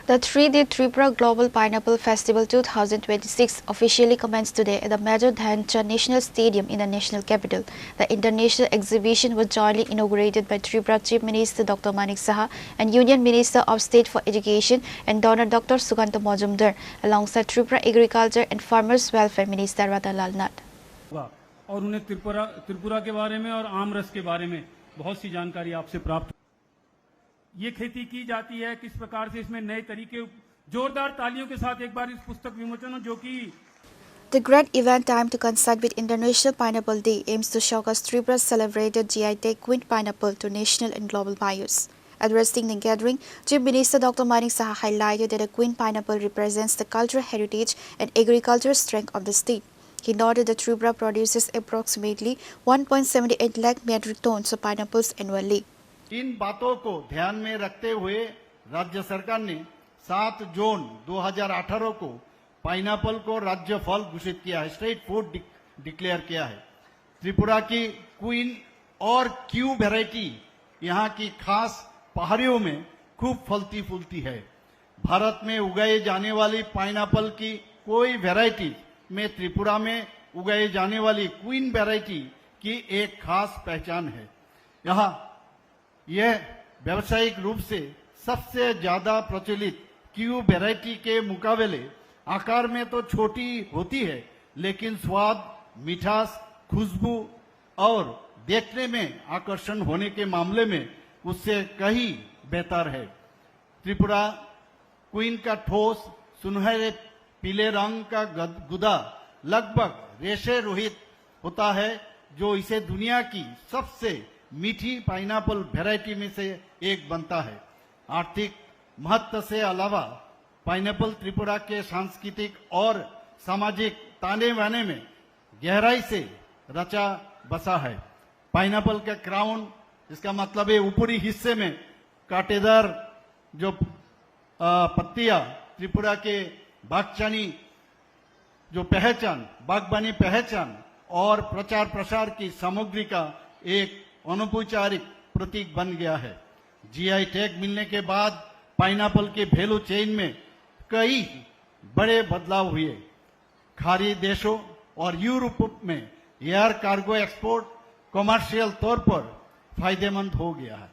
The 3-day Tripura Global Pineapple Festival 2026 officially commenced today at the Major Dhyan Chand National Stadium in the national capital. The international exhibition was jointly inaugurated by Tripura Chief Minister Dr. Manik Saha and Union Minister of State for Education and Donor Dr. Sukanta Majumdar, alongside Tripura Agriculture and Farmers Welfare Minister Ratanlal Nath. और उन्हें त्रिपुरा के बारे में और आमरस के बारे में बहुत सी जानकारी आपसे प्राप्त। ये खेती की जाती है किस प्रकार से, इसमें नए तरीके, जोरदार तालियों के साथ एक बार इस पुस्तक विमोचन जो कि The great event timed to coincide with International Pineapple Day aims to showcase Tripura's celebrated GI Tag Queen Pineapple to national and global buyers. Addressing the gathering, Chief Minister Dr. Manik Saha highlighted that the Queen Pineapple represents the cultural heritage and agricultural strength of the state. He noted that Tripura produces approximately 1.78 lakh metric tons of pineapples annually. इन बातों को ध्यान में रखते हुए राज्य सरकार ने 7 जून 2018 को पाइनएप्पल को राज्य फल घोषित किया है, स्टेट फूड डिक्लेयर किया है। त्रिपुरा की क्वीन और क्यू वैरायटी यहाँ की खास पहाड़ियों में खूब फलती फूलती है। भारत में उगाए जाने वाली पाइनएप्पल की कोई वैरायटी में त्रिपुरा में उगाए जाने वाली क्वीन वैरायटी की एक खास पहचान है। यहाँ यह व्यावसायिक रूप से सबसे ज्यादा प्रचलित क्यू वैरायटी के मुकाबले आकार में तो छोटी होती है, लेकिन स्वाद, मिठास, खुशबू और देखने में आकर्षण होने के मामले में उससे कहीं बेहतर है। त्रिपुरा क्वीन का ठोस सुनहरे पीले रंग का गुदा लगभग रेशे रहित होता है, जो इसे दुनिया की सबसे मीठी पाइनएप्पल वैरायटी में से एक बनता है। आर्थिक महत्व से अलावा पाइनएप्पल त्रिपुरा के सांस्कृतिक और सामाजिक ताने बाने में गहराई से रचा बसा है। पाइनएप्पल का क्राउन, इसका मतलब है ऊपरी हिस्से में कांटेदार जो पत्तियां, त्रिपुरा के बागबानी पहचान और प्रचार प्रसार की सामग्री का एक अनौपचारिक प्रतीक बन गया है। जीआई टैग मिलने के बाद पाइनएप्पल के वैल्यू चेन में कई बड़े बदलाव हुए। खाड़ी देशों और यूरोप में एयर कार्गो एक्सपोर्ट कमर्शियल तौर पर फायदेमंद हो गया है।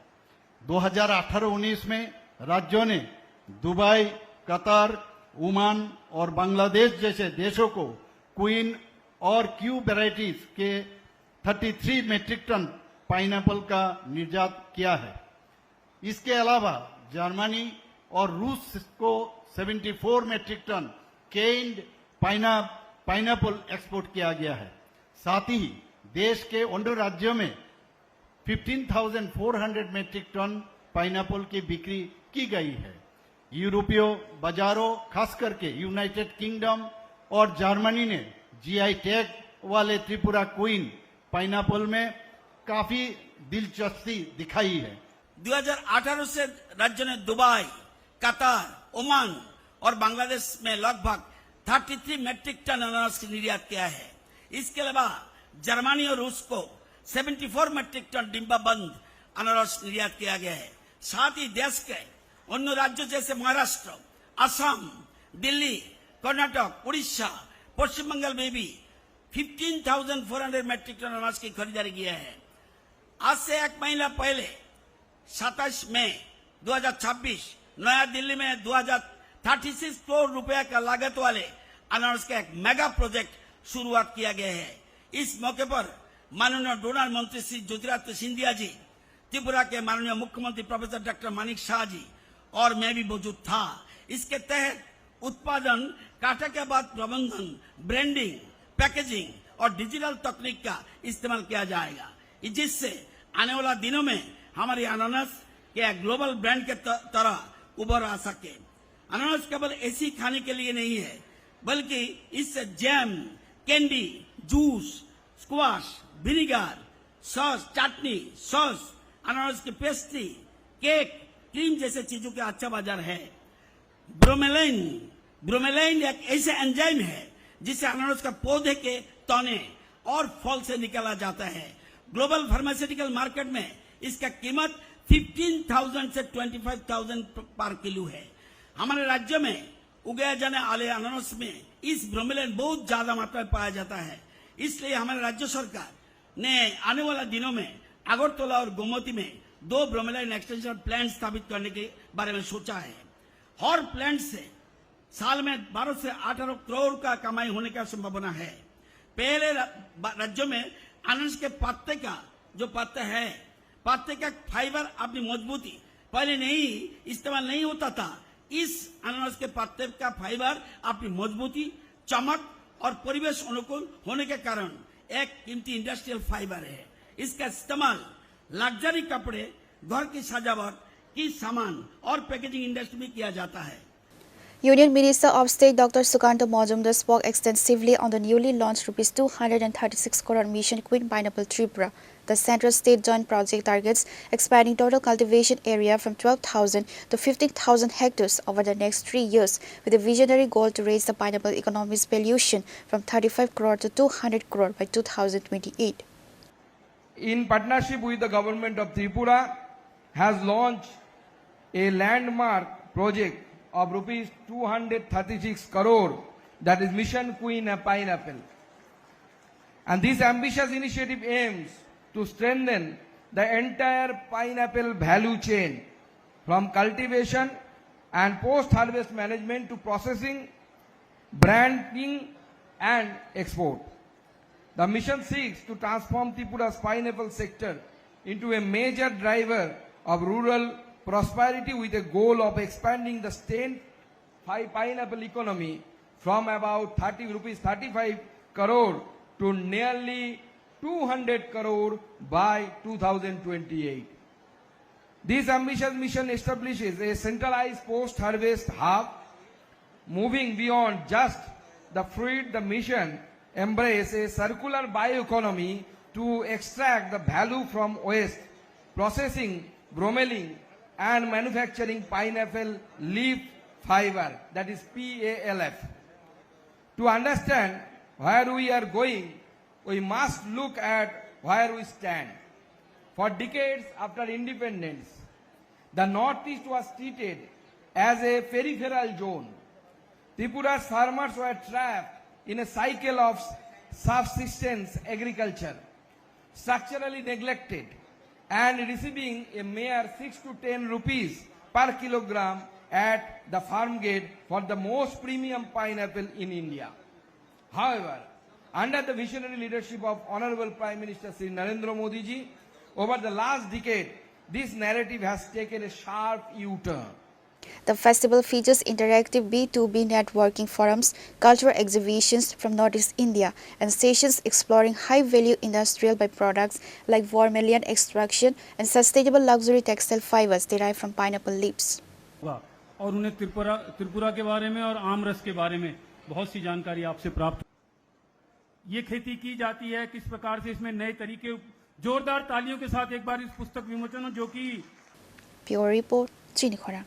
2018-19 में राज्यों ने दुबई, कतर, ओमान और बांग्लादेश जैसे देशों को क्वीन और क्यू वैरायटीज के 33 मेट्रिक टन पाइनएप्पल का निर्यात किया है। इसके अलावा जर्मनी और रूस को 74 metric ton canned pineapple export किया गया है। साथ ही देश के अन्य राज्यों में 15,400 मेट्रिक टन पाइनएप्पल की बिक्री की गई है। यूरोपीय बाजारों, खास करके यूनाइटेड किंगडम और जर्मनी ने जीआई टैग वाले त्रिपुरा क्वीन पाइनएप्पल में काफी दिलचस्पी दिखाई है। 2018 से राज्य ने दुबई, कतर, ओमान और बांग्लादेश में लगभग 33 मेट्रिक टन अनानास की निर्यात किया है। इसके अलावा जर्मनी और रूस को 74 मेट्रिक टन डिब्बाबंद अनानास निर्यात किया गया है। साथ ही देश के अन्य राज्यों जैसे महाराष्ट्र, असम, दिल्ली, कर्नाटक, उड़ीसा, पश्चिम बंगाल में भी 15,400 मेट्रिक टन अनाज की खरीदारी किया है। आज से एक महीना पहले 27 मई 2026 नया दिल्ली में 2036 करोड़ रुपए का लागत वाले अनानास का एक मेगा प्रोजेक्ट शुरुआत किया गया है। इस मौके पर माननीय डोनर मंत्री श्री ज्योतिरादित्य सिंधिया जी, त्रिपुरा के माननीय मुख्यमंत्री प्रोफेसर डॉक्टर मानिक शाह जी और मैं भी मौजूद था। इसके तहत उत्पादन, काटा के बाद प्रबंधन, ब्रांडिंग, पैकेजिंग और डिजिटल तकनीक का इस्तेमाल किया जाएगा, जिससे आने वाला दिनों में हमारी अनानास के ग्लोबल ब्रांड के तरह उभर आ सके। अनानास केवल ऐसी खाने के लिए नहीं है, बल्कि इससे jam, candy, juice, squash, vinegar, sauce, chutney, sauce, अनानास की पेस्ट्री, केक, क्रीम जैसे चीजों के अच्छा बाजार है। ब्रोमेलाइन एक ऐसे एंजाइम है जिसे अनानास का पौधे के तने और फल से निकाला जाता है। ग्लोबल फार्मास्यूटिकल मार्केट में इसका कीमत 15,000 से 25,000 पर किलो है। हमारे राज्य में उगाए जाने वाले अनानास में इस ब्रोमेलाइन बहुत ज्यादा मात्रा में पाया जाता है। इसलिए हमारे राज्य सरकार ने आने वाले दिनों में अगरतला और गोमती में 2 ब्रोमेलाइन एक्सटेंशन प्लांट स्थापित करने के बारे में सोचा है। हर प्लांट से साल में 12 से 18 करोड़ का कमाई होने का संभावना है। पहले राज्यों में अनानास के पत्ते का जो पत्ते है, पत्ते का फाइबर अपनी मजबूती पहले नहीं इस्तेमाल नहीं होता था। इस अनानास के पत्ते का फाइबर अपनी मजबूती, चमक और परिवेश अनुकूल होने के कारण एक कीमती इंडस्ट्रियल फाइबर है। इसका इस्तेमाल लग्जरी कपड़े, घर की सजावट की सामान और पैकेजिंग इंडस्ट्री में किया जाता है। Union Minister of State Dr. Sukanta Majumdar spoke extensively on the newly launched Rs 236 crore Mission Queen Pineapple Tripura. The Central State Joint Project targets expanding total cultivation area from 12,000 to 15,000 hectares over the next 3 years, with a visionary goal to raise the pineapple economy's valuation from 35 crore to 200 crore by 2028. In partnership with the government of Tripura, has launched a landmark project of rupees 236 crore, that is Mission Queen Pineapple. And this ambitious initiative aims to strengthen the entire pineapple value chain, from cultivation and post-harvest management to processing, branding and export. The mission seeks to transform Tripura's pineapple sector into a major driver of rural prosperity, with a goal of expanding the state pineapple economy from about 35 crore to nearly 200 crore by 2028. This ambitious mission establishes a centralized post-harvest hub. Moving beyond just the fruit, the mission embraces a circular bioeconomy to extract the value from waste, processing, bromeling, and manufacturing pineapple leaf fiber, that is PALF. To understand where we are going, we must look at where we stand. For decades after independence, the Northeast was treated as a peripheral zone. Tripura's farmers were trapped in a cycle of subsistence agriculture, structurally neglected, and receiving a mere 6 to 10 rupees per kilogram at the farm gate for the most premium pineapple in India. However, under the visionary leadership of Honorable Prime Minister Sri Narendra Modi ji, over the last decade, this narrative has taken a sharp U-turn. The festival features interactive B2B networking forums, cultural exhibitions from Northeast India, and stations exploring high-value industrial byproducts like vermilion extraction and sustainable luxury textile fibers derived from pineapple leaves. और उन्हें त्रिपुरा के बारे में और आम रस के बारे में बहुत सी जानकारी आपसे प्राप्त। ये खेती की जाती है किस प्रकार से, इसमें नए तरीके, जोरदार तालियों के साथ एक बार इस पुस्तक विमोचन जो कि Pure Report, Chini Khora.